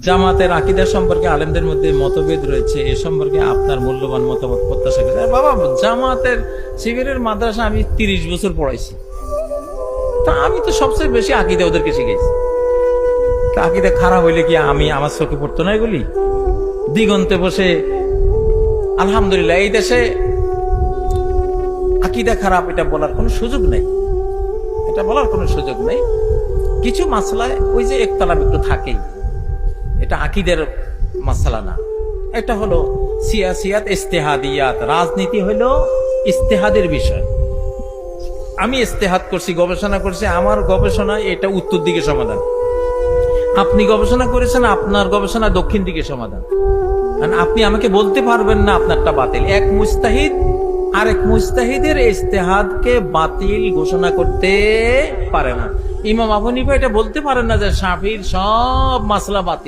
জামাতের আকীদা সম্পর্কে আলেমদের মধ্যে মতভেদ রয়েছে, এ সম্পর্কে আপনার মূল্যবান মতামত প্রত্যাশা করি। বাবা, জামাতের শিবিরের মাদ্রাসা আমি 30 বছর পড়াইছি, তা আমি তো সবচেয়ে বেশি আকীদা ওদেরকে শিখেছি। তা আকীদা খারাপ হইলে কি আমি আমার চোখে পড়তো না এগুলি? দিগন্তে বসে আলহামদুলিল্লাহ, এই দেশে আকীদা খারাপ এটা বলার কোনো সুযোগ নেই, এটা বলার কোনো সুযোগ নেই। কিছু মাসলায় ওই যে একতলাপ একটু থাকেই, এটা আকীদের মাসলা না, এটা হলো সিয়াসিয়াত ইজতিহাদিয়াত। রাজনীতি হলো ইজতিহাদের বিষয়। আমি ইজতিহাদ করছি, গবেষণা করছি, আমার গবেষণা এটা উত্তর দিকে সমাধান, আপনি গবেষণা করেছেন, আপনার গবেষণা দক্ষিণ দিকে সমাধান। আপনি আমাকে বলতে পারবেন না আপনারটা বাতিল। এক মুজতাহিদ আরেক মুজতাহিদের ইজতিহাদকে বাতিল ঘোষণা করতে পারে না। ইমাম আবু হানিফা এটা বলতে পারেন না যে শাফিঈর সব মাসলা বাতিল।